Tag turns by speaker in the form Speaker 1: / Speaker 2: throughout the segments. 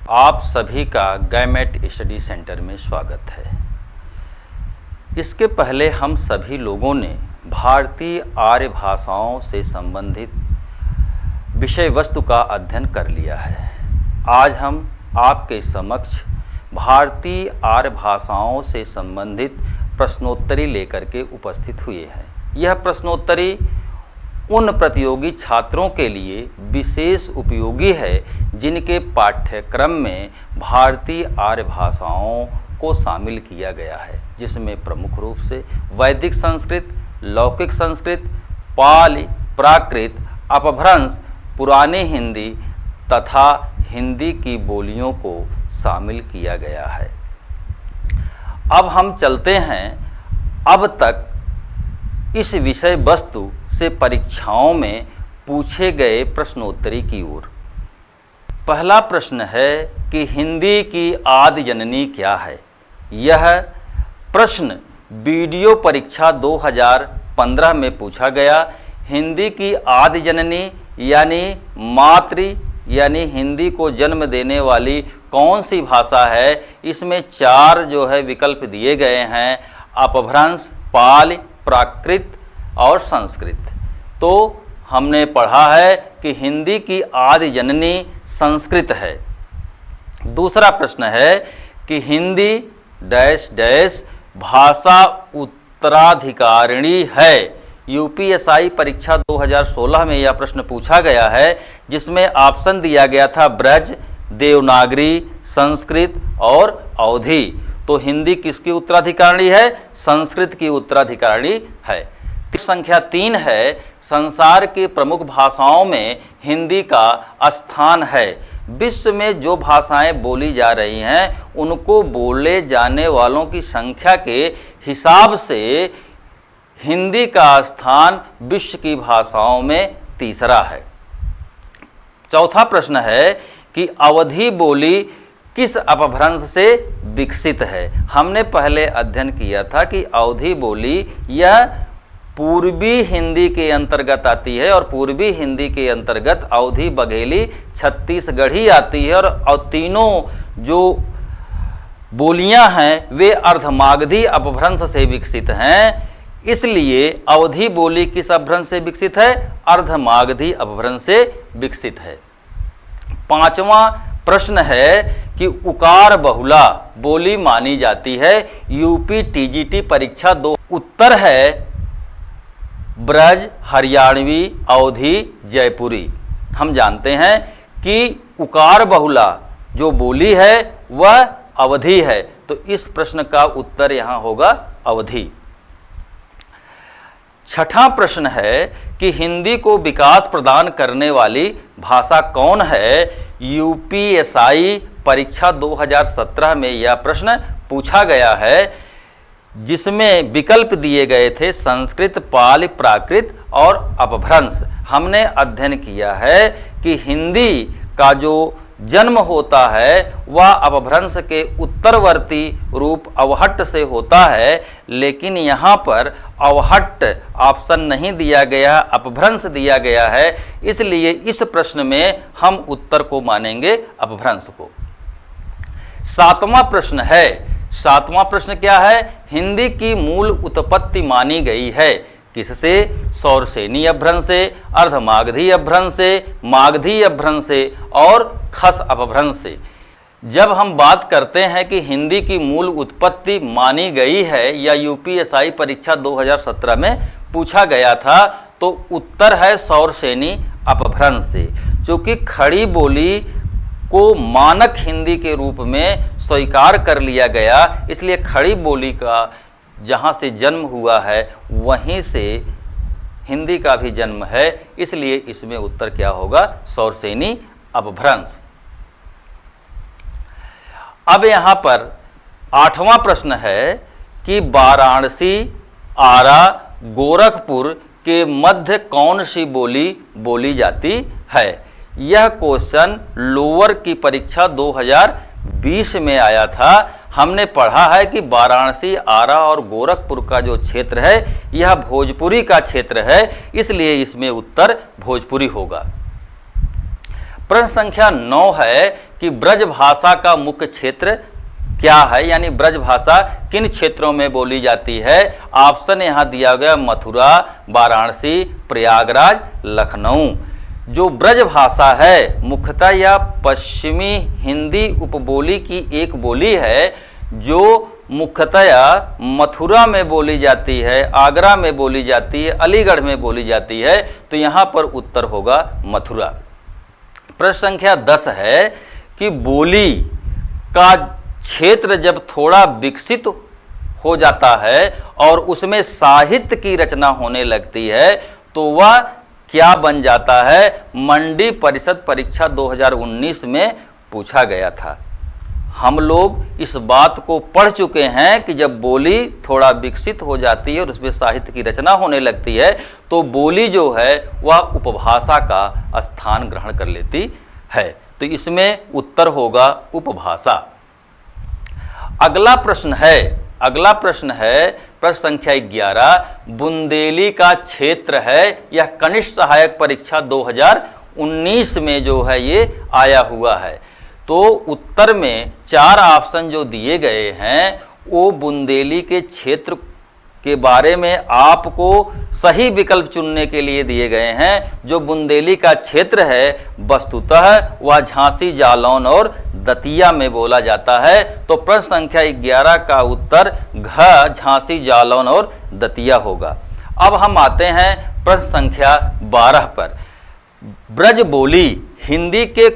Speaker 1: आप सभी का गैमेट स्टडी सेंटर में स्वागत है। इसके पहले हम सभी लोगों ने भारतीय आर्य भाषाओं से संबंधित विषय वस्तु का अध्ययन कर लिया है। आज हम आपके समक्ष भारतीय आर्य भाषाओं से संबंधित प्रश्नोत्तरी लेकर के उपस्थित हुए हैं। यह प्रश्नोत्तरी उन प्रतियोगी छात्रों के लिए विशेष उपयोगी है जिनके पाठ्यक्रम में भारतीय आर्य भाषाओं को शामिल किया गया है, जिसमें प्रमुख रूप से वैदिक संस्कृत, लौकिक संस्कृत, पाली, प्राकृत, अपभ्रंश, पुरानी हिंदी तथा हिंदी की बोलियों को शामिल किया गया है। अब हम चलते हैं अब तक इस विषय वस्तु से परीक्षाओं में पूछे गए प्रश्नोत्तरी की ओर। पहला प्रश्न है कि हिंदी की आदि जननी क्या है। यह प्रश्न वीडियो परीक्षा 2015 में पूछा गया। हिंदी की आदि जननी यानी मातृ यानी हिंदी को जन्म देने वाली कौन सी भाषा है, इसमें 4 जो है विकल्प दिए गए हैं, अपभ्रंश, पाली, प्राकृत और संस्कृत। तो हमने पढ़ा है कि हिंदी की आदि जननी संस्कृत है। दूसरा प्रश्न है कि हिंदी डैश डैश भाषा उत्तराधिकारिणी है। यूपीएसआई परीक्षा 2016 में यह प्रश्न पूछा गया है, जिसमें ऑप्शन दिया गया था ब्रज, देवनागरी, संस्कृत और अवधी। तो हिंदी किसकी उत्तराधिकारिणी है? संस्कृत की उत्तराधिकारिणी है। संख्या 3 है, संसार की प्रमुख भाषाओं में हिंदी का स्थान है। विश्व में जो भाषाएं बोली जा रही हैं उनको बोले जाने वालों की संख्या के हिसाब से हिंदी का स्थान विश्व की भाषाओं में तीसरा है। चौथा प्रश्न है कि अवधी बोली किस अपभ्रंश से विकसित है। हमने पहले अध्ययन किया था कि अवधी बोली यह पूर्वी हिंदी के अंतर्गत आती है और पूर्वी हिंदी के अंतर्गत अवधी, बघेली, छत्तीसगढ़ी आती है और तीनों जो बोलियां हैं वे अर्धमागधी अपभ्रंश से विकसित हैं। इसलिए अवधी बोली किस अपभ्रंश से विकसित है? अर्धमागधी अपभ्रंश से विकसित है। पांचवा प्रश्न है कि उकार बहुला बोली मानी जाती है। यूपी टीजीटी परीक्षा 2 उत्तर है ब्रज, हरियाणवी, अवधी, जयपुरी। हम जानते हैं कि उकार बहुला जो बोली है वह अवधी है, तो इस प्रश्न का उत्तर यहाँ होगा अवधी। छठा प्रश्न है कि हिंदी को विकास प्रदान करने वाली भाषा कौन है। यूपीएसआई परीक्षा 2017 में यह प्रश्न पूछा गया है, जिसमें विकल्प दिए गए थे संस्कृत, पाली, प्राकृत और अपभ्रंश। हमने अध्ययन किया है कि हिंदी का जो जन्म होता है वह अपभ्रंश के उत्तरवर्ती रूप अवहट्ट से होता है, लेकिन यहाँ पर अवहट्ट ऑप्शन नहीं दिया गया, अपभ्रंश दिया गया है। इसलिए इस प्रश्न में हम उत्तर को मानेंगे अपभ्रंश को। सातवां प्रश्न है, सातवां प्रश्न क्या है? हिंदी की मूल उत्पत्ति मानी गई है किससे? सौरसेनी अपभ्रंश से, अर्धमागधी अपभ्रंश से, मागधी अपभ्रंश से और खस अपभ्रंश से। जब हम बात करते हैं कि हिंदी की मूल उत्पत्ति मानी गई है या यूपीएसआई परीक्षा 2017 में पूछा गया था, तो उत्तर है सौरसेनी अपभ्रंश से। क्योंकि खड़ी बोली को मानक हिंदी के रूप में स्वीकार कर लिया गया, इसलिए खड़ी बोली का जहाँ से जन्म हुआ है वहीं से हिंदी का भी जन्म है। इसलिए इसमें उत्तर क्या होगा? सौरसेनी अपभ्रंश। अब यहाँ पर 8वां प्रश्न है कि वाराणसी, आरा, गोरखपुर के मध्य कौन सी बोली बोली जाती है। यह क्वेश्चन लोअर की परीक्षा 2020 में आया था। हमने पढ़ा है कि वाराणसी, आरा और गोरखपुर का जो क्षेत्र है यह भोजपुरी का क्षेत्र है, इसलिए इसमें उत्तर भोजपुरी होगा। प्रश्न संख्या 9 है कि ब्रज भाषा का मुख्य क्षेत्र क्या है, यानी ब्रज भाषा किन क्षेत्रों में बोली जाती है। ऑप्शन यहाँ दिया गया मथुरा, वाराणसी, प्रयागराज, लखनऊ। जो ब्रज भाषा है मुख्यतः यह पश्चिमी हिंदी उपबोली की एक बोली है जो मुख्यतया मथुरा में बोली जाती है, आगरा में बोली जाती है, अलीगढ़ में बोली जाती है। तो यहाँ पर उत्तर होगा मथुरा। प्रश्न संख्या 10 है कि बोली का क्षेत्र जब थोड़ा विकसित हो जाता है और उसमें साहित्य की रचना होने लगती है तो वह क्या बन जाता है। मंडी परिषद परीक्षा 2019 में पूछा गया था। हम लोग इस बात को पढ़ चुके हैं कि जब बोली थोड़ा विकसित हो जाती है और उसमें साहित्य की रचना होने लगती है तो बोली जो है वह उपभाषा का स्थान ग्रहण कर लेती है। तो इसमें उत्तर होगा उपभाषा। अगला प्रश्न है प्रश्न संख्या 11। बुंदेली का क्षेत्र है यह कनिष्ठ सहायक परीक्षा 2019 में जो है ये आया हुआ है। तो उत्तर में 4 ऑप्शन जो दिए गए हैं वो बुंदेली के क्षेत्र के बारे में आपको सही विकल्प चुनने के लिए दिए गए हैं। जो बुंदेली का क्षेत्र है वस्तुतः वह झांसी, जालौन और दतिया में बोला जाता है। तो प्रश्न संख्या 11 का उत्तर घ झांसी, जालौन और दतिया होगा। अब हम आते हैं प्रश्न संख्या 12 पर। ब्रज बोली हिंदी के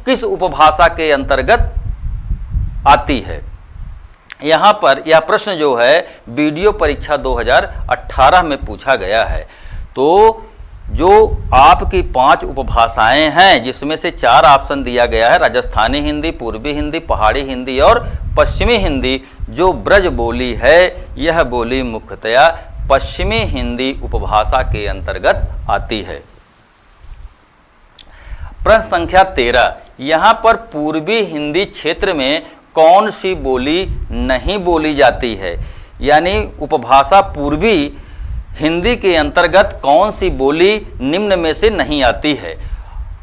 Speaker 1: किस उपभाषा के अंतर्गत आती है। यहाँ पर यह प्रश्न जो है वीडियो परीक्षा 2018 में पूछा गया है। तो जो आपकी 5 उपभाषाएं हैं जिसमें से 4 ऑप्शन दिया गया है, राजस्थानी हिंदी, पूर्वी हिंदी, पहाड़ी हिंदी और पश्चिमी हिंदी। जो ब्रज बोली है यह बोली मुख्यतया पश्चिमी हिंदी उपभाषा के अंतर्गत आती है। प्रश्न संख्या 13। यहाँ पर पूर्वी हिंदी क्षेत्र में कौन सी बोली नहीं बोली जाती है, यानी उपभाषा पूर्वी हिंदी के अंतर्गत कौन सी बोली निम्न में से नहीं आती है।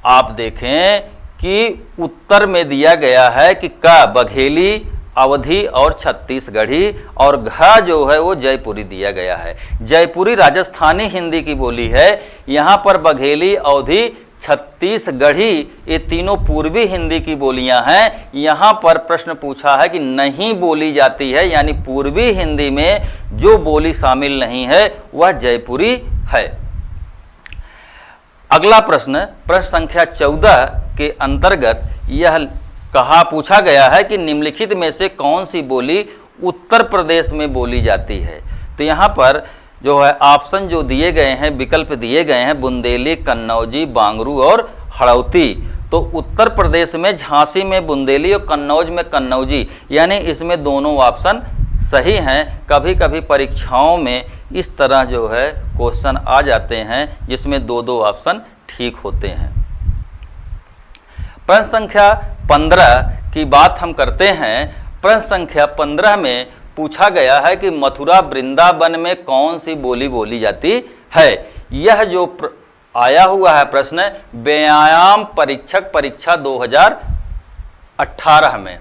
Speaker 1: आप देखें कि उत्तर में दिया गया है कि क बघेली, अवधी और छत्तीसगढ़ी और घ जो है वो जयपुरी दिया गया है। जयपुरी राजस्थानी हिंदी की बोली है। यहाँ पर बघेली, अवधी, छत्तीसगढ़ी ये तीनों पूर्वी हिंदी की बोलियां हैं। यहाँ पर प्रश्न पूछा है कि नहीं बोली जाती है, यानी पूर्वी हिंदी में जो बोली शामिल नहीं है वह जयपुरी है। अगला प्रश्न संख्या 14 के अंतर्गत यह पूछा गया है कि निम्नलिखित में से कौन सी बोली उत्तर प्रदेश में बोली जाती है। तो यहाँ पर जो है ऑप्शन जो दिए गए हैं, विकल्प दिए गए हैं बुंदेली, कन्नौजी, बांगरू और हड़ौती। तो उत्तर प्रदेश में झांसी में बुंदेली और कन्नौज में कन्नौजी, यानी इसमें दोनों ऑप्शन सही हैं। कभी कभी परीक्षाओं में इस तरह जो है क्वेश्चन आ जाते हैं जिसमें 2-2 ऑप्शन ठीक होते हैं। प्रश्न संख्या 15 की बात हम करते हैं। प्रश्न संख्या 15 में पूछा गया है कि मथुरा वृंदावन में कौन सी बोली बोली जाती है। यह जो आया हुआ है प्रश्न व्यायाम परीक्षक परीक्षा 2018 में,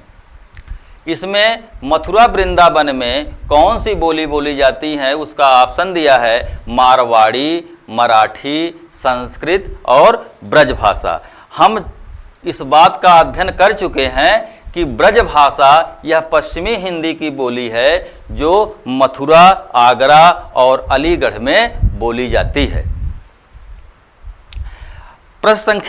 Speaker 1: इसमें मथुरा वृंदावन में कौन सी बोली बोली जाती है उसका ऑप्शन दिया है मारवाड़ी, मराठी, संस्कृत और ब्रजभाषा। हम इस बात का अध्ययन कर चुके हैं कि ब्रजभाषा यह पश्चिमी हिंदी की बोली है जो मथुरा, आगरा और अलीगढ़ में बोली जाती है। प्रश्न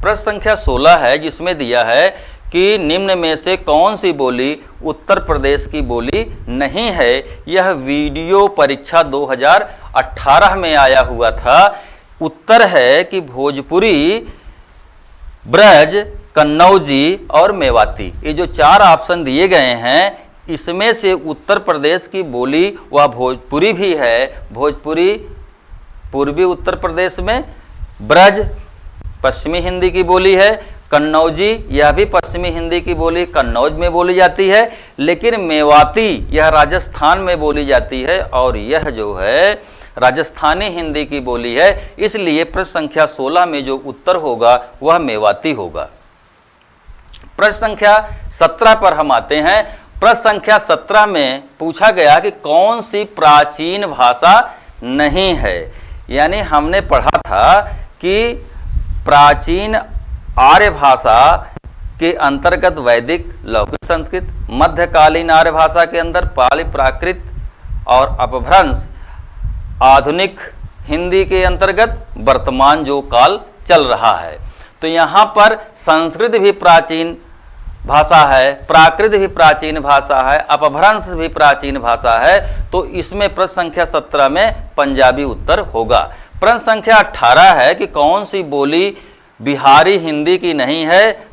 Speaker 1: संख्या 16 है जिसमें दिया है कि निम्न में से कौन सी बोली उत्तर प्रदेश की बोली नहीं है। यह वीडियो परीक्षा 2018 में आया हुआ था। उत्तर है कि भोजपुरी, ब्रज, कन्नौजी और मेवाती। ये जो 4 ऑप्शन दिए गए हैं इसमें से उत्तर प्रदेश की बोली वह भोजपुरी भी है। भोजपुरी पूर्वी उत्तर प्रदेश में, ब्रज पश्चिमी हिंदी की बोली है, कन्नौजी यह भी पश्चिमी हिंदी की बोली कन्नौज में बोली जाती है, लेकिन मेवाती यह राजस्थान में बोली जाती है और यह जो है राजस्थानी हिंदी की बोली है। इसलिए प्रश्न संख्या 16 में जो उत्तर होगा वह मेवाती होगा। प्रश्न संख्या 17 पर हम आते हैं। प्रश्न संख्या 17 में पूछा गया कि कौन सी प्राचीन भाषा नहीं है। यानी हमने पढ़ा था कि प्राचीन आर्य भाषा के अंतर्गत वैदिक, लौकिक संस्कृत, मध्यकालीन आर्य भाषा के अंदर पाली, प्राकृत और अपभ्रंश, आधुनिक हिंदी के अंतर्गत वर्तमान जो काल चल रहा है। तो यहाँ पर संस्कृत भी प्राचीन भाषा है, प्राकृत भी प्राचीन भाषा है, अपभ्रंश भी प्राचीन भाषा है। तो इसमें प्रश्न संख्या 17 में पंजाबी उत्तर होगा। प्रश्न संख्या 18 है कि कौन सी बोली बिहारी हिंदी की नहीं है,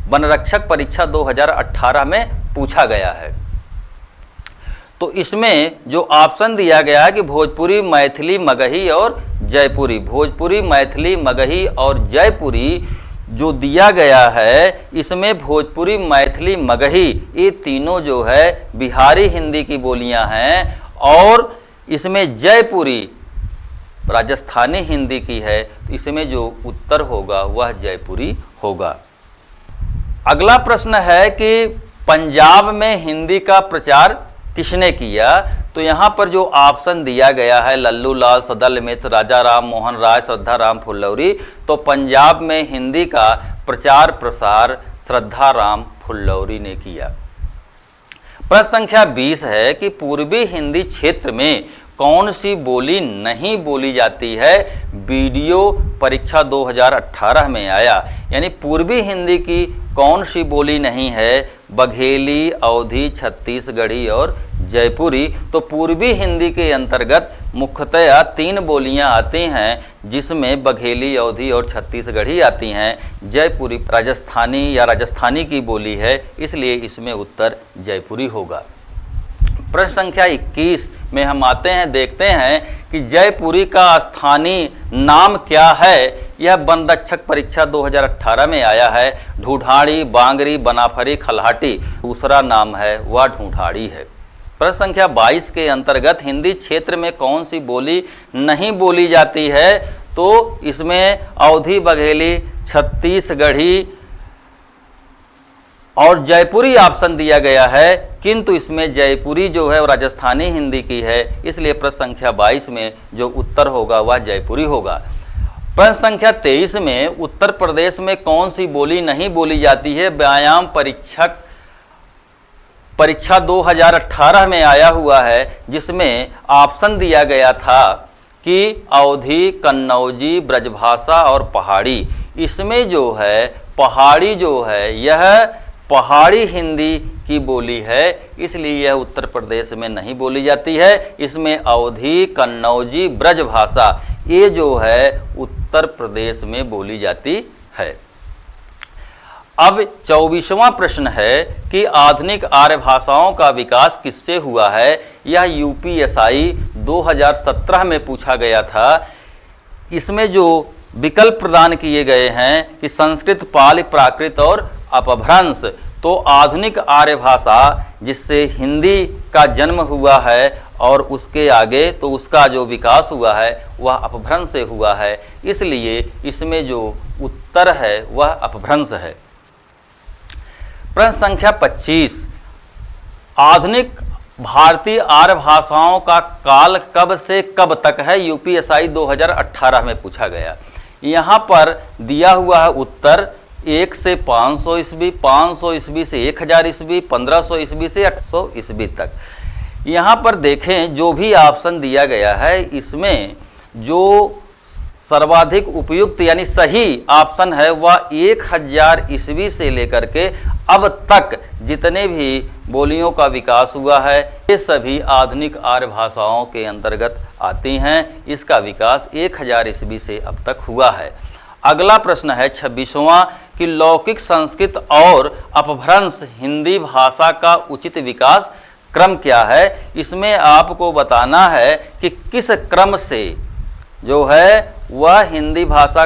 Speaker 1: वनरक्षक परीक्षा 2018 में पूछा गया है। तो इसमें जो ऑप्शन दिया गया है कि भोजपुरी, मैथिली, मगही और जयपुरी। भोजपुरी, मैथिली, मगही और जयपुरी जो दिया गया है, इसमें भोजपुरी, मैथिली, मगही ये तीनों जो है बिहारी हिंदी की बोलियां हैं और इसमें जयपुरी राजस्थानी हिंदी की है। इसमें जो उत्तर होगा वह जयपुरी होगा। अगला प्रश्न है कि पंजाब में हिंदी का प्रचार किसने किया। तो यहाँ पर जो ऑप्शन दिया गया है लल्लू लाल सदलमित, राजा राम मोहन राय, श्रद्धा राम फुल्लौरी। तो पंजाब में हिंदी का प्रचार प्रसार श्रद्धा राम फुल्लौरी ने किया। प्रश्न संख्या 20 है कि पूर्वी हिंदी क्षेत्र में कौन सी बोली नहीं बोली जाती है। वीडियो परीक्षा 2018 में आया। यानी पूर्वी हिंदी की कौन सी बोली नहीं है, बघेली, अवधी, छत्तीसगढ़ी और जयपुरी। तो पूर्वी हिंदी के अंतर्गत मुख्यतया 3 बोलियां आती हैं, जिसमें बघेली, अवधी और छत्तीसगढ़ी आती हैं। जयपुरी राजस्थानी या राजस्थानी की बोली है, इसलिए इसमें उत्तर जयपुरी होगा। प्रश्न संख्या 21 में हम आते हैं, देखते हैं कि जयपुरी का स्थानीय नाम क्या है। यह वनरक्षक परीक्षा 2018 में आया है। ढूढ़ाड़ी, बांगरी, बनाफरी, खल्हाटी दूसरा नाम है वह ढूढ़ाड़ी है। प्रश्न संख्या 22 के अंतर्गत हिंदी क्षेत्र में कौन सी बोली नहीं बोली जाती है। तो इसमें अवधी, बघेली, छत्तीसगढ़ी और जयपुरी ऑप्शन दिया गया है, किंतु इसमें जयपुरी जो है वो राजस्थानी हिंदी की है, इसलिए प्रश्न संख्या 22 में जो उत्तर होगा वह जयपुरी होगा। प्रश्न संख्या 23 में उत्तर प्रदेश में कौन सी बोली नहीं बोली जाती है। व्यायाम परीक्षा 2018 में आया हुआ है, जिसमें ऑप्शन दिया गया था कि अवधी, कन्नौजी, ब्रजभाषा और पहाड़ी। इसमें जो है पहाड़ी जो है यह पहाड़ी हिंदी की बोली है, इसलिए यह उत्तर प्रदेश में नहीं बोली जाती है। इसमें अवधी, कन्नौजी, ब्रजभाषा ये जो है उत्तर प्रदेश में बोली जाती है। अब 24वां प्रश्न है कि आधुनिक आर्य भाषाओं का विकास किससे हुआ है। यह यूपीएसआई 2017 में पूछा गया था। इसमें जो विकल्प प्रदान किए गए हैं कि संस्कृत, पाली, प्राकृत और अपभ्रंश। तो आधुनिक आर्य भाषा जिससे हिंदी का जन्म हुआ है और उसके आगे तो उसका जो विकास हुआ है वह अपभ्रंश से हुआ है, इसलिए इसमें जो उत्तर है वह अपभ्रंश है। प्रश्न संख्या 25, आधुनिक भारतीय आर्य भाषाओं का काल कब से कब तक है। यूपीएसआई 2018 में पूछा गया। यहाँ पर दिया हुआ है उत्तर 1 से 500 ईस्वी, 500 ईस्वी से 1000 ईस्वी, 1500 ईस्वी से 800 ईस्वी तक। यहाँ पर देखें जो भी ऑप्शन दिया गया है, इसमें जो सर्वाधिक उपयुक्त यानी सही ऑप्शन है वह 1000 ईस्वी से लेकर के अब तक जितने भी बोलियों का विकास हुआ है ये सभी आधुनिक आर्य भाषाओं के अंतर्गत आती हैं। इसका विकास 1000 ईस्वी से अब तक हुआ है। अगला प्रश्न है 26वां कि लौकिक संस्कृत और अपभ्रंश हिंदी भाषा का उचित विकास क्रम क्या है। इसमें आपको बताना है कि किस क्रम से जो है वह हिंदी भाषा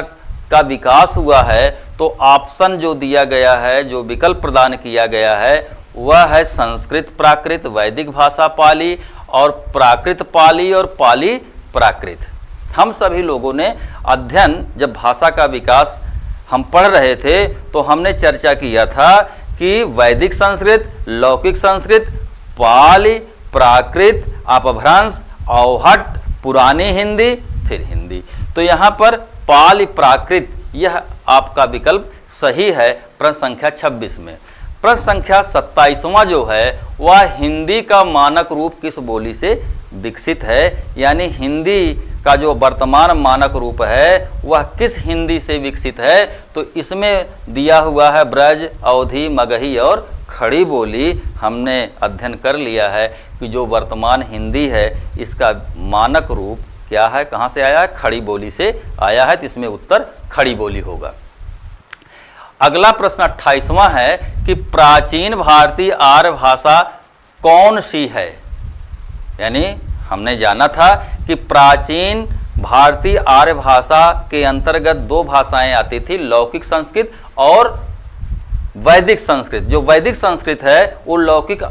Speaker 1: का विकास हुआ है। तो ऑप्शन जो दिया गया है, जो विकल्प प्रदान किया गया है वह है संस्कृत प्राकृत, वैदिक भाषा पाली और प्राकृत पाली और पाली प्राकृत। हम सभी लोगों ने अध्ययन जब भाषा का विकास हम पढ़ रहे थे तो हमने चर्चा किया था कि वैदिक संस्कृत, लौकिक संस्कृत, पाली, प्राकृत, अपभ्रंश, अवहट, पुरानी हिंदी, फिर हिंदी। तो यहाँ पर पाली प्राकृत यह आपका विकल्प सही है प्रश्न संख्या 26 में। प्रश्न संख्या 27वां जो है वह हिंदी का मानक रूप किस बोली से विकसित है, यानी हिंदी का जो वर्तमान मानक रूप है वह किस हिंदी से विकसित है। तो इसमें दिया हुआ है ब्रज, अवधी, मगही और खड़ी बोली। हमने अध्ययन कर लिया है कि जो वर्तमान हिंदी है इसका मानक रूप क्या है, कहाँ से आया है, खड़ी बोली से आया है। तो इसमें उत्तर खड़ी बोली होगा। अगला प्रश्न 28वां है कि प्राचीन भारतीय आर्य भाषा कौन सी है। यानी हमने जाना था कि प्राचीन भारतीय आर्य भाषा के अंतर्गत दो भाषाएं आती थी, लौकिक संस्कृत और वैदिक संस्कृत। जो वैदिक संस्कृत है वो लौकिक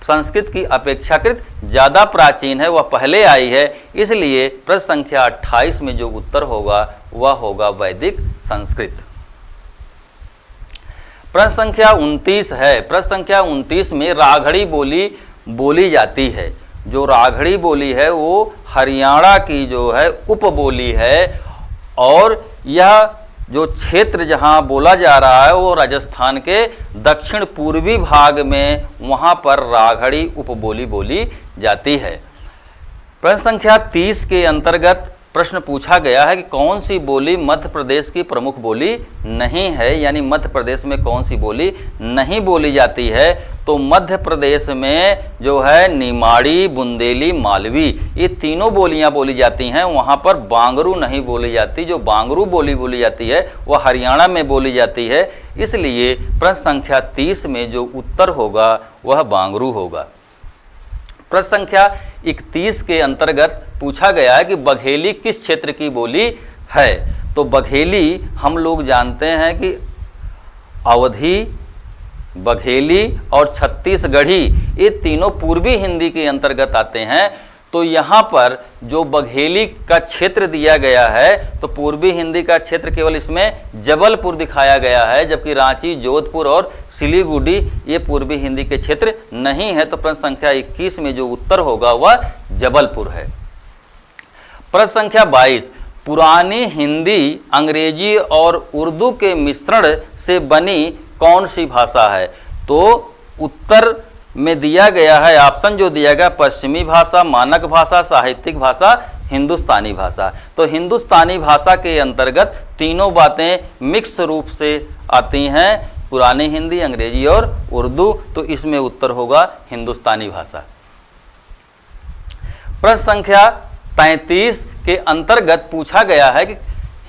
Speaker 1: संस्कृत की अपेक्षाकृत ज़्यादा प्राचीन है, वह पहले आई है। इसलिए प्रश्न संख्या 28 में जो उत्तर होगा वह होगा वैदिक संस्कृत। प्रश्न संख्या 29 है। प्रश्न संख्या 29 में राघड़ी बोली बोली जाती है। जो राघड़ी बोली है वो हरियाणा की जो है उपबोली है और यह जो क्षेत्र जहां बोला जा रहा है वो राजस्थान के दक्षिण पूर्वी भाग में, वहां पर राघड़ी उपबोली बोली जाती है। प्रश्न संख्या 30 के अंतर्गत प्रश्न पूछा गया है कि कौन सी बोली मध्य प्रदेश की प्रमुख बोली नहीं है, यानी मध्य प्रदेश में कौन सी बोली नहीं बोली जाती है। तो मध्य प्रदेश में जो है निमाड़ी, बुंदेली, मालवी ये तीनों बोलियां बोली जाती हैं। वहां पर बांगरू नहीं बोली जाती। जो बांगरू बोली जाती है वह हरियाणा में बोली जाती है। इसलिए प्रश्न संख्या 30 में जो उत्तर होगा वह बांगरू होगा। प्रश्न संख्या 31 के अंतर्गत पूछा गया है कि बघेली किस क्षेत्र की बोली है। तो बघेली हम लोग जानते हैं कि अवधी, बघेली और छत्तीसगढ़ी ये तीनों पूर्वी हिंदी के अंतर्गत आते हैं। तो यहाँ पर जो बघेली का क्षेत्र दिया गया है तो पूर्वी हिंदी का क्षेत्र केवल इसमें जबलपुर दिखाया गया है, जबकि रांची, जोधपुर और सिलीगुड़ी ये पूर्वी हिंदी के क्षेत्र नहीं है। तो प्रश्न संख्या 21 में जो उत्तर होगा वह जबलपुर है। प्रश्न संख्या 22, पुरानी हिंदी अंग्रेजी और उर्दू के मिश्रण से बनी कौन सी भाषा है। तो उत्तर में दिया गया है, ऑप्शन जो दिया गया, पश्चिमी भाषा, मानक भाषा, साहित्यिक भाषा, हिंदुस्तानी भाषा। तो हिंदुस्तानी भाषा के अंतर्गत तीनों बातें मिक्स रूप से आती हैं, पुरानी हिंदी, अंग्रेजी और उर्दू। तो इसमें उत्तर होगा हिंदुस्तानी भाषा। प्रश्न संख्या 33 के अंतर्गत पूछा गया है कि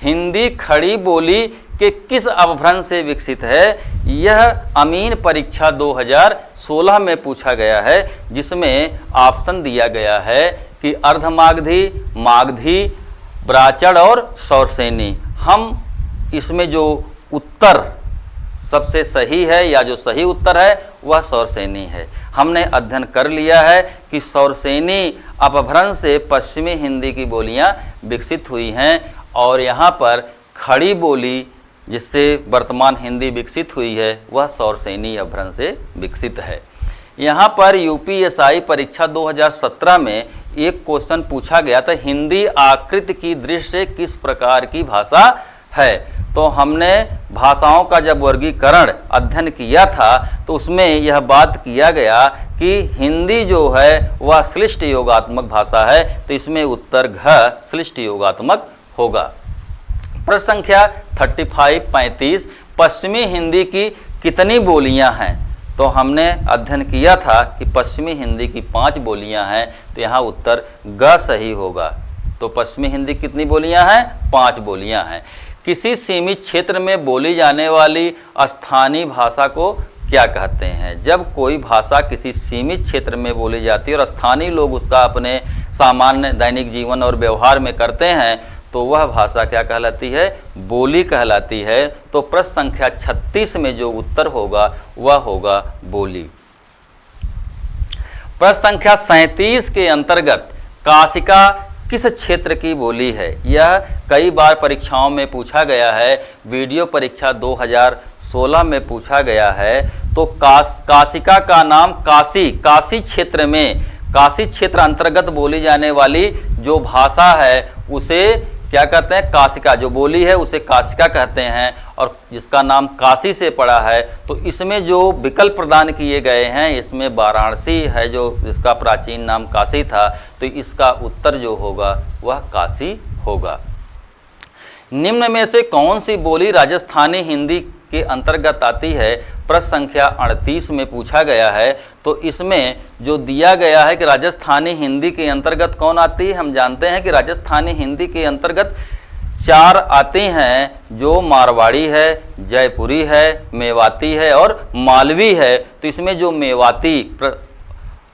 Speaker 1: हिंदी खड़ी बोली के किस अपभ्रंश से विकसित है। यह अमीन परीक्षा 2016 में पूछा गया है, जिसमें ऑप्शन दिया गया है कि अर्धमागधी, मागधी, ब्राचड़ और सौरसेनी। हम इसमें जो उत्तर सबसे सही है या जो सही उत्तर है वह सौरसेनी है। हमने अध्ययन कर लिया है कि सौरसेनी अपभ्रंश से पश्चिमी हिंदी की बोलियां विकसित हुई हैं और यहाँ पर खड़ी बोली जिससे वर्तमान हिंदी विकसित हुई है वह सौरसेनी अपभ्रंश से विकसित है। यहाँ पर यूपीएसआई परीक्षा 2017 में एक क्वेश्चन पूछा गया था, हिंदी आकृति की दृष्टि से किस प्रकार की भाषा है। तो हमने भाषाओं का जब वर्गीकरण अध्ययन किया था तो उसमें यह बात किया गया कि हिंदी जो है वह श्लिष्ट योगात्मक भाषा है। तो इसमें उत्तर घ श्लिष्ट योगात्मक होगा। प्रश्न संख्या 35 पश्चिमी हिंदी की कितनी बोलियां हैं। तो हमने अध्ययन किया था कि पश्चिमी हिंदी की 5 बोलियां हैं। तो यहाँ उत्तर ग सही होगा। तो पश्चिमी हिंदी कितनी बोलियां हैं, 5 बोलियां हैं। किसी सीमित क्षेत्र में बोली जाने वाली स्थानीय भाषा को क्या कहते हैं। जब कोई भाषा किसी सीमित क्षेत्र में बोली जाती है और स्थानीय लोग उसका अपने सामान्य दैनिक जीवन और व्यवहार में करते हैं तो वह भाषा क्या कहलाती है, बोली कहलाती है। तो प्रश्न संख्या 36 में जो उत्तर होगा वह होगा बोली। प्रश्न संख्या 37 के अंतर्गत काशिका किस क्षेत्र की बोली है। यह कई बार परीक्षाओं में पूछा गया है, वीडियो परीक्षा 2016 में पूछा गया है। तो काशिका का नाम काशी क्षेत्र में, काशी क्षेत्र अंतर्गत बोली जाने वाली जो भाषा है उसे क्या कहते हैं, काशिका। जो बोली है उसे काशिका कहते हैं, और जिसका नाम काशी से पड़ा है। तो इसमें जो विकल्प प्रदान किए गए हैं, इसमें वाराणसी है जो जिसका प्राचीन नाम काशी था, तो इसका उत्तर जो होगा वह काशी होगा। निम्न में से कौन सी बोली राजस्थानी हिंदी के अंतर्गत आती है? प्रश्न संख्या 38 में पूछा गया है। तो इसमें जो दिया गया है कि राजस्थानी हिंदी के अंतर्गत कौन आती है, हम जानते हैं कि राजस्थानी हिंदी के अंतर्गत 4 आती हैं, जो मारवाड़ी है, जयपुरी है, मेवाती है और मालवी है। तो इसमें जो मेवाती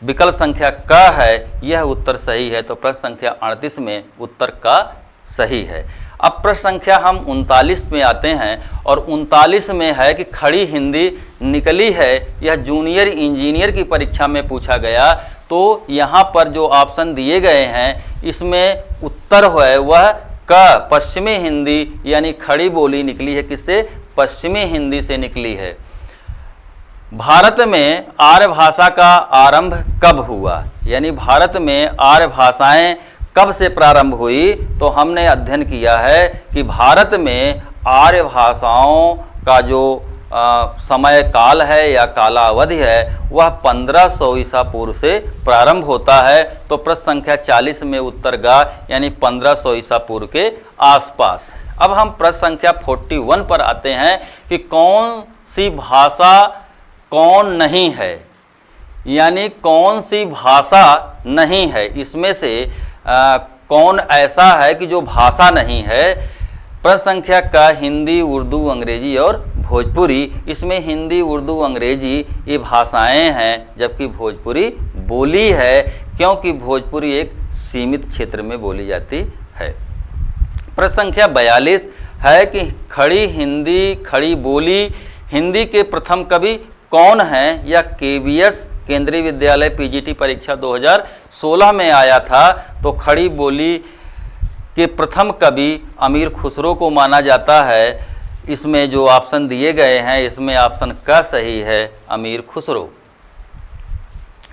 Speaker 1: विकल्प संख्या क है यह उत्तर सही है। तो प्रश्न संख्या 38 में उत्तर का सही है। अब प्रश्न संख्या हम 39 में आते हैं, और 39 में है कि खड़ी हिंदी निकली है, यह जूनियर इंजीनियर की परीक्षा में पूछा गया। तो यहाँ पर जो ऑप्शन दिए गए हैं इसमें उत्तर है वह क, पश्चिमी हिंदी, यानी खड़ी बोली निकली है किससे? पश्चिमी हिंदी से निकली है। भारत में आर्य भाषा का आरंभ कब हुआ? यानी भारत में आर्य भाषाएं कब से प्रारंभ हुई? तो हमने अध्ययन किया है कि भारत में आर्य भाषाओं का जो समय काल है या कालावधि है वह 1500 ईसा पूर्व से प्रारंभ होता है। तो प्रश्न संख्या 40 में उत्तर गा, यानी 1500 ईसा पूर्व के आसपास। अब हम प्रश्न संख्या 41 पर आते हैं कि कौन सी भाषा कौन नहीं है, यानी कौन सी भाषा नहीं है, इसमें से कौन ऐसा है कि जो भाषा नहीं है। प्रश्न संख्या का हिंदी, उर्दू, अंग्रेजी और भोजपुरी। इसमें हिंदी, उर्दू, अंग्रेजी ये भाषाएं हैं, जबकि भोजपुरी बोली है, क्योंकि भोजपुरी एक सीमित क्षेत्र में बोली जाती है। प्रश्न संख्या 42 है कि खड़ी हिंदी, खड़ी बोली हिंदी के प्रथम कवि कौन हैं? या KVS केंद्रीय विद्यालय PGT परीक्षा 2016 में आया था। तो खड़ी बोली के प्रथम कवि अमीर खुसरो को माना जाता है। इसमें जो ऑप्शन दिए गए हैं इसमें ऑप्शन का सही है, अमीर खुसरो।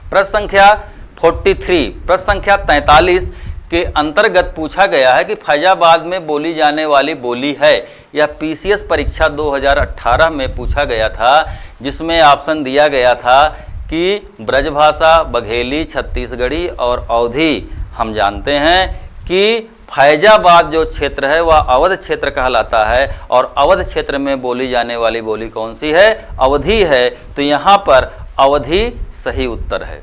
Speaker 1: प्रश्न संख्या 43, प्रश्न संख्या 43 के अंतर्गत पूछा गया है कि फैजाबाद में बोली जाने वाली बोली है। यह PCS परीक्षा 2018 में पूछा गया था, जिसमें ऑप्शन दिया गया था कि ब्रजभाषा, बघेली, छत्तीसगढ़ी और अवधी। हम जानते हैं कि फैजाबाद जो क्षेत्र है वह अवध क्षेत्र कहलाता है, और अवध क्षेत्र में बोली जाने वाली बोली कौन सी है? अवधी है। तो यहाँ पर अवधी सही उत्तर है।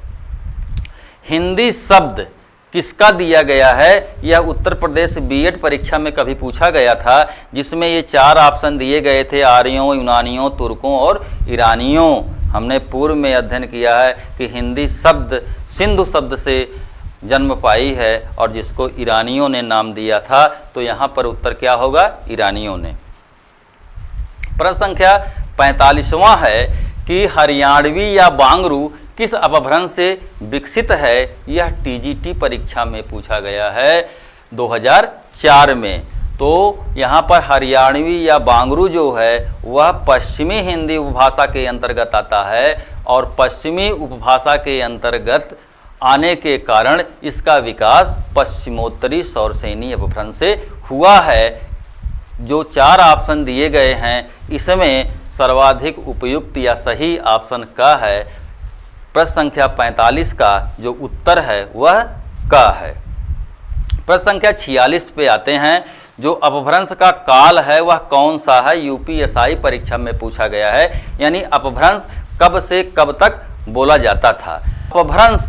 Speaker 1: हिंदी शब्द किसका दिया गया है? यह उत्तर प्रदेश B.Ed परीक्षा में कभी पूछा गया था, जिसमें ये 4 ऑप्शन दिए गए थे, आर्यों, यूनानियों, तुर्कों और ईरानियों। हमने पूर्व में अध्ययन किया है कि हिंदी शब्द सिंधु शब्द से जन्म पाई है, और जिसको ईरानियों ने नाम दिया था। तो यहाँ पर उत्तर क्या होगा? ईरानियों ने। प्रश्न संख्या 45वां है कि हरियाणवी या बांगरू किस अपभ्रंश से विकसित है? यह TGT परीक्षा में पूछा गया है 2004 में। तो यहाँ पर हरियाणवी या बांगरू जो है वह पश्चिमी हिंदी उपभाषा के अंतर्गत आता है, और पश्चिमी उपभाषा के अंतर्गत आने के कारण इसका विकास पश्चिमोत्तरी सौरसेनी अपभ्रंश से हुआ है। जो 4 ऑप्शन दिए गए हैं इसमें सर्वाधिक उपयुक्त या सही ऑप्शन का है। प्रश्न संख्या 45 का जो उत्तर है वह का है। प्रश्न संख्या 46 पे आते हैं। जो अपभ्रंश का काल है वह कौन सा है? UPSI परीक्षा में पूछा गया है, यानी अपभ्रंश कब से कब तक बोला जाता था। अपभ्रंश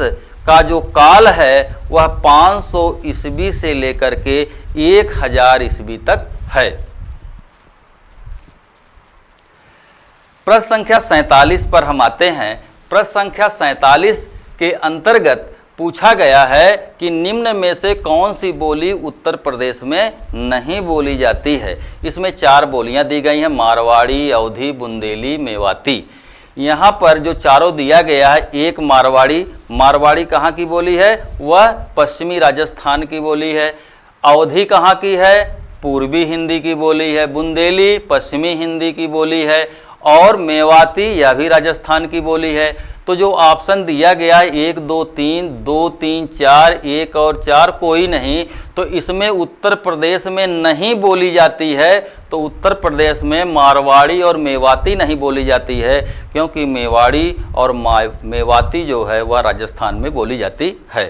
Speaker 1: का जो काल है वह 500 ईस्वी से लेकर के 1000 ईस्वी तक है। प्रश्न संख्या 47 पर हम आते हैं। प्रश्न संख्या 47 के अंतर्गत पूछा गया है कि निम्न में से कौन सी बोली उत्तर प्रदेश में नहीं बोली जाती है। इसमें 4 बोलियां दी गई हैं, मारवाड़ी, अवधी, बुंदेली, मेवाती। यहाँ पर जो चारों दिया गया है, एक मारवाड़ी, मारवाड़ी कहाँ की बोली है? वह पश्चिमी राजस्थान की बोली है। अवधी कहाँ की है? पूर्वी हिंदी की बोली है, बुंदेली पश्चिमी हिंदी की बोली है, और मेवाती यह भी राजस्थान की बोली है। तो जो ऑप्शन दिया गया 1 2 3 2 3 4 1 और 4 कोई नहीं, तो इसमें उत्तर प्रदेश में नहीं बोली जाती है। तो उत्तर प्रदेश में मारवाड़ी और मेवाती नहीं बोली जाती है, क्योंकि मेवाड़ी और मेवाती जो है वह राजस्थान में बोली जाती है।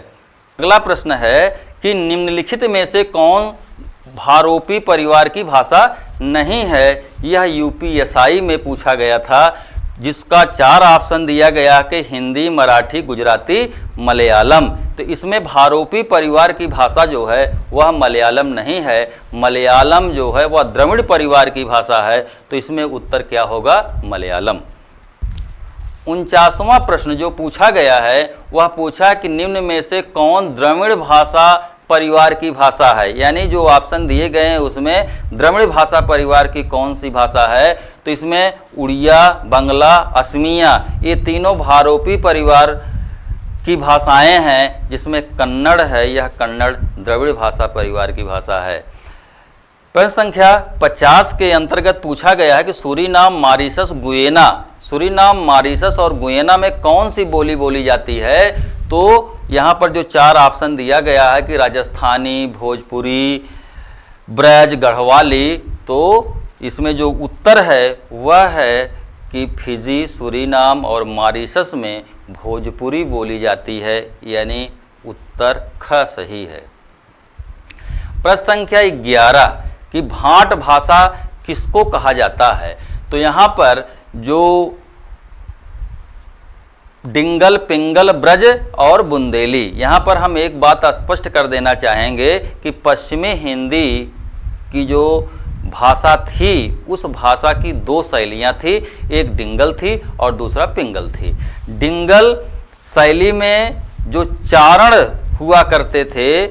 Speaker 1: अगला प्रश्न है कि निम्नलिखित में से कौन भारोपी परिवार की भाषा नहीं है। यह यूपीएसआई में पूछा गया था, जिसका 4 ऑप्शन दिया गया कि हिंदी, मराठी, गुजराती, मलयालम। तो इसमें भारोपी परिवार की भाषा जो है वह मलयालम नहीं है। मलयालम जो है वह द्रविड़ परिवार की भाषा है। तो इसमें उत्तर क्या होगा? मलयालम। 49वां प्रश्न जो पूछा गया है वह पूछा कि निम्न में से कौन द्रविड़ भाषा परिवार की भाषा है। यानी जो ऑप्शन दिए गए हैं उसमें द्रविड़ भाषा परिवार की कौन सी भाषा है। तो इसमें उड़िया, बंगला, असमिया ये तीनों भारोपी परिवार की भाषाएं हैं, जिसमें कन्नड़ है, यह कन्नड़ द्रविड़ भाषा परिवार की भाषा है। प्रश्न संख्या 50 के अंतर्गत पूछा गया है कि सूरीनाम, मॉरिशस, गुयेना, सूरीनाम, मॉरिशस और गुयेना में कौन सी बोली बोली जाती है। तो यहाँ पर जो 4 ऑप्शन दिया गया है कि राजस्थानी, भोजपुरी, ब्रज, गढ़वाली, तो इसमें जो उत्तर है वह है कि फिजी, सूरीनाम और मॉरिशस में भोजपुरी बोली जाती है, यानी उत्तर ख सही है। प्रश्न संख्या 11 कि भाट भाषा किसको कहा जाता है। तो यहाँ पर जो डिंगल, पिंगल, ब्रज और बुंदेली, यहाँ पर हम एक बात स्पष्ट कर देना चाहेंगे कि पश्चिमी हिंदी की जो भाषा थी उस भाषा की 2 शैलियाँ थी, एक डिंगल थी और दूसरा पिंगल थी। डिंगल शैली में जो चारण हुआ करते थे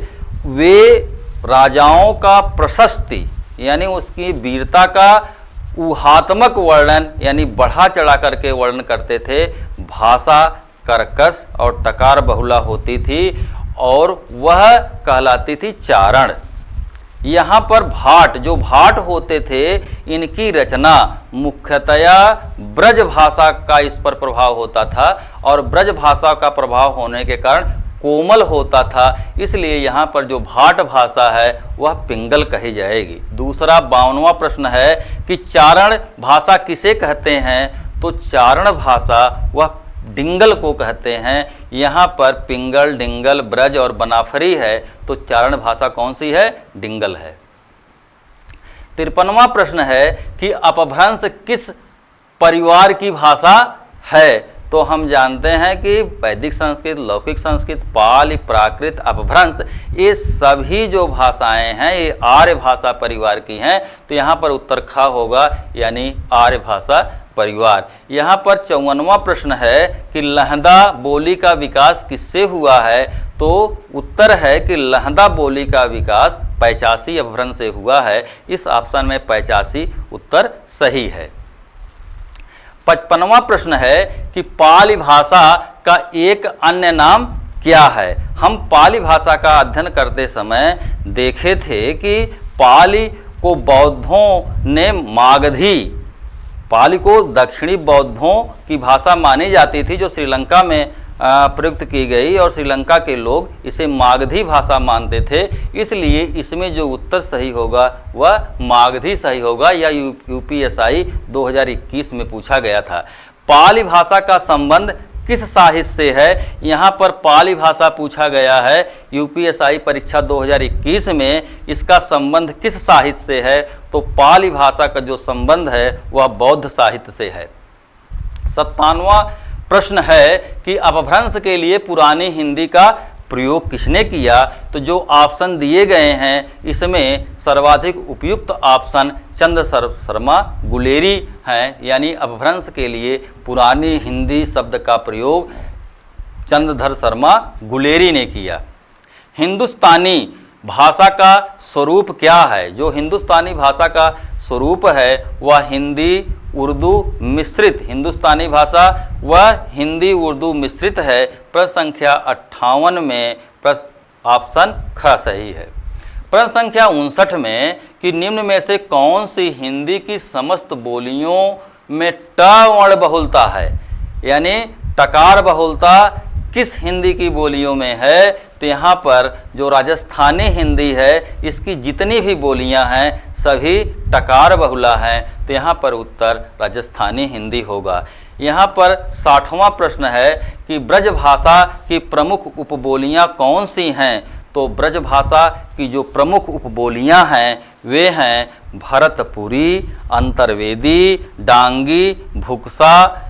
Speaker 1: वे राजाओं का प्रशस्ति यानी उसकी वीरता का ऊहात्मक वर्णन यानी बढ़ा चढ़ा करके वर्णन करते थे। भाषा कर्कश और टकार बहुला होती थी और वह कहलाती थी चारण। यहाँ पर भाट, जो भाट होते थे, इनकी रचना मुख्यतया ब्रज भाषा का इस पर प्रभाव होता था और ब्रज भाषा का प्रभाव होने के कारण कोमल होता था, इसलिए यहाँ पर जो भाट भाषा है वह पिंगल कही जाएगी। दूसरा 52वां प्रश्न है कि चारण भाषा किसे कहते हैं। तो चारण भाषा वह डिंगल को कहते हैं। यहाँ पर पिंगल, डिंगल, ब्रज और बनाफरी है, तो चारण भाषा कौन सी है? डिंगल है। 53वां प्रश्न है कि अपभ्रंश किस परिवार की भाषा है। तो हम जानते हैं कि वैदिक संस्कृत, लौकिक संस्कृत, पाली, प्राकृत, अपभ्रंश ये सभी जो भाषाएं हैं ये आर्य भाषा परिवार की हैं। तो यहाँ पर उत्तर ख होगा, यानी आर्य भाषा परिवार। यहाँ पर 54वां प्रश्न है कि लहंदा बोली का विकास किससे हुआ है। तो उत्तर है कि लहंदा बोली का विकास पैचासी अपभ्रंश से हुआ है। इस ऑप्शन में पैचासी उत्तर सही है। 55वां प्रश्न है कि पाली भाषा का एक अन्य नाम क्या है। हम पाली भाषा का अध्ययन करते समय देखे थे कि पाली को बौद्धों ने मागधी, पाली को दक्षिणी बौद्धों की भाषा मानी जाती थी जो श्रीलंका में प्रयुक्त की गई और श्रीलंका के लोग इसे मागधी भाषा मानते थे। इसलिए इसमें जो उत्तर सही होगा वह मागधी सही होगा। यह यूपीएसआई 2021 में पूछा गया था। पाली भाषा का संबंध किस साहित्य से है। यहाँ पर पाली भाषा पूछा गया है। यूपीएसआई परीक्षा 2021 में इसका संबंध किस साहित्य से है। तो पाली भाषा का जो संबंध है वह बौद्ध साहित्य से है। 57वां प्रश्न है कि अपभ्रंश के लिए पुरानी हिंदी का प्रयोग किसने किया। तो जो ऑप्शन दिए गए हैं इसमें सर्वाधिक उपयुक्त ऑप्शन चंद शर्मा गुलेरी हैं, यानी अपभ्रंश के लिए पुरानी हिंदी शब्द का प्रयोग चंद्रधर शर्मा गुलेरी ने किया। हिंदुस्तानी भाषा का स्वरूप क्या है। जो हिंदुस्तानी भाषा का स्वरूप है वह हिंदी उर्दू मिश्रित, हिंदुस्तानी भाषा वह हिंदी उर्दू मिश्रित है। प्रश्न संख्या 58 में ऑप्शन ख सही है। प्रश्न संख्या 59 में कि निम्न में से कौन सी हिंदी की समस्त बोलियों में ट वर्ण बहुलता है, यानी टकार बहुलता किस हिंदी की बोलियों में है। तो यहाँ पर जो राजस्थानी हिंदी है इसकी जितनी भी बोलियाँ हैं सभी टकार बहुला हैं, तो यहाँ पर उत्तर राजस्थानी हिंदी होगा। यहाँ पर 60वां प्रश्न है कि ब्रज भाषा की प्रमुख उपबोलियाँ कौन सी हैं। तो ब्रज भाषा की जो प्रमुख उपबोलियाँ हैं वे हैं भरतपुरी, अंतर्वेदी, डांगी, भुक्सा,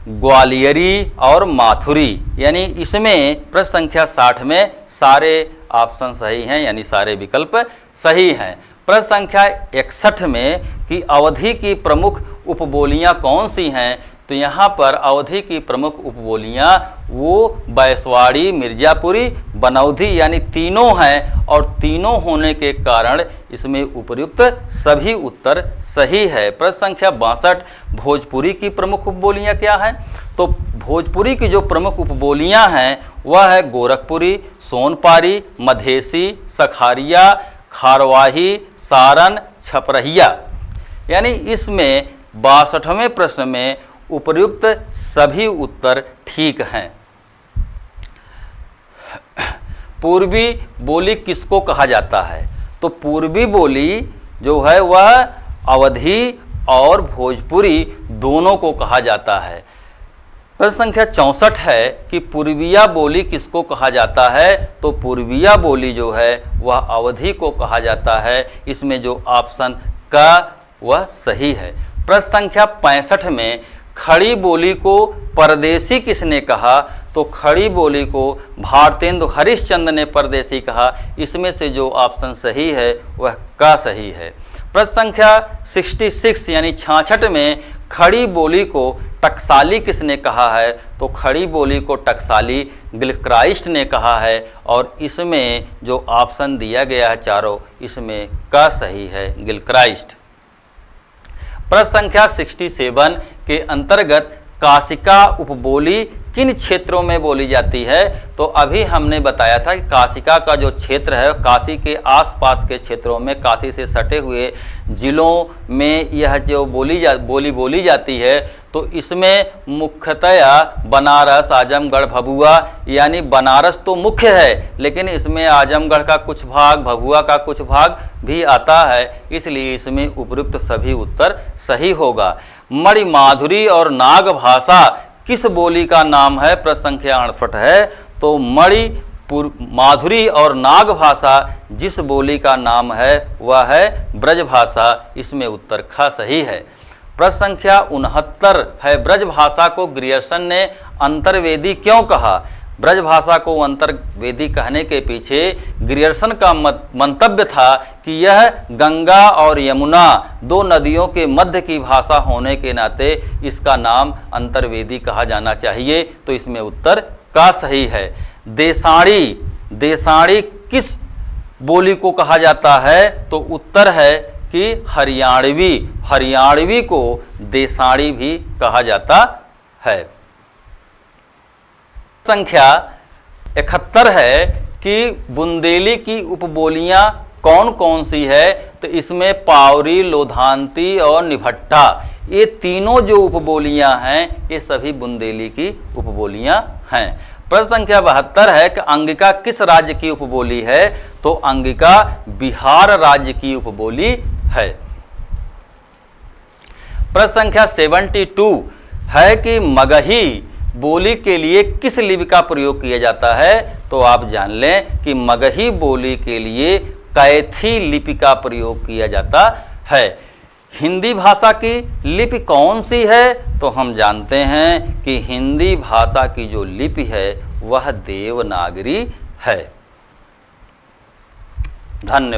Speaker 1: ग्वालियरी और माथुरी। यानी इसमें प्रश्न संख्या 60 में सारे ऑप्शन सही हैं, यानी सारे विकल्प सही हैं। प्रश्न संख्या 61 में कि अवधि की प्रमुख उपबोलियां कौन सी हैं। तो यहाँ पर अवधि की प्रमुख उपबोलियां वो बैसवाड़ी, मिर्जापुरी, बनौधी यानी तीनों हैं, और तीनों होने के कारण इसमें उपर्युक्त सभी उत्तर सही है। प्रश्न संख्या 62 भोजपुरी की प्रमुख उपबोलियां क्या हैं। तो भोजपुरी की जो प्रमुख उपबोलियां हैं वह है गोरखपुरी, सोनपारी, मधेसी, सखारिया, खारवाही, सारन, छपरहिया। यानी इसमें 62वें प्रश्न में उपर्युक्त सभी उत्तर ठीक हैं। पूर्वी बोली किसको कहा जाता है। तो पूर्वी बोली जो है वह अवधी और भोजपुरी दोनों को कहा जाता है। प्रश्न संख्या 64 है कि पूर्विया बोली किसको कहा जाता है। तो पूर्विया बोली जो है वह अवधी को कहा जाता है। इसमें जो ऑप्शन का वह सही है। प्रश्न संख्या 65 में खड़ी बोली को परदेसी किसने कहा। तो खड़ी बोली को भारतेंदु हरिश्चंद्र ने परदेसी कहा। इसमें से जो ऑप्शन सही है वह का सही है। प्रश्न संख्या 66 यानी 66 में खड़ी बोली को टकसाली किसने कहा है। तो खड़ी बोली को टकसाली गिलक्राइस्ट ने कहा है, और इसमें जो ऑप्शन दिया गया है चारों, इसमें का सही है गिलक्राइस्ट। प्रश्न संख्या 67 के अंतर्गत काशिका उपबोली किन क्षेत्रों में बोली जाती है। तो अभी हमने बताया था कि काशिका का जो क्षेत्र है काशी के आसपास के क्षेत्रों में, काशी से सटे हुए जिलों में यह जो बोली जाती है। तो इसमें मुख्यतया बनारस, आजमगढ़, भभुआ, यानी बनारस तो मुख्य है लेकिन इसमें आजमगढ़ का कुछ भाग, भभुआ का कुछ भाग भी आता है, इसलिए इसमें उपयुक्त सभी उत्तर सही होगा। मणि माधुरी और नाग भाषा किस बोली का नाम है। प्रश्न संख्या 68 है। तो मणि माधुरी और नाग भाषा जिस बोली का नाम है वह है ब्रज भाषा। इसमें उत्तर ख सही है। प्रश्न संख्या 69 है ब्रज भाषा को ग्रियर्सन ने अंतर्वेदी क्यों कहा। ब्रज भाषा को अंतर्वेदी कहने के पीछे ग्रियर्सन का मंतव्य था कि यह गंगा और यमुना दो नदियों के मध्य की भाषा होने के नाते इसका नाम अंतर्वेदी कहा जाना चाहिए। तो इसमें उत्तर का सही है। देसाड़ी किस बोली को कहा जाता है। तो उत्तर है कि हरियाणवी को देसाड़ी भी कहा जाता है। संख्या 71 है कि बुंदेली की उपबोलियां कौन कौन सी है। तो इसमें पावरी, लोधांती और निभट्टा, ये तीनों जो उपबोलियां हैं ये सभी बुंदेली की उपबोलियां हैं। प्रश्न संख्या 72 है कि अंगिका किस राज्य की उपबोली है। तो अंगिका बिहार राज्य की उपबोली है। प्रश्न संख्या 72 है कि मगही बोली के लिए किस लिपि का प्रयोग किया जाता है। तो आप जान लें कि मगही बोली के लिए कैथी लिपि का प्रयोग किया जाता है। हिंदी भाषा की लिपि कौन सी है। तो हम जानते हैं कि हिंदी भाषा की जो लिपि है वह देवनागरी है। धन्यवाद।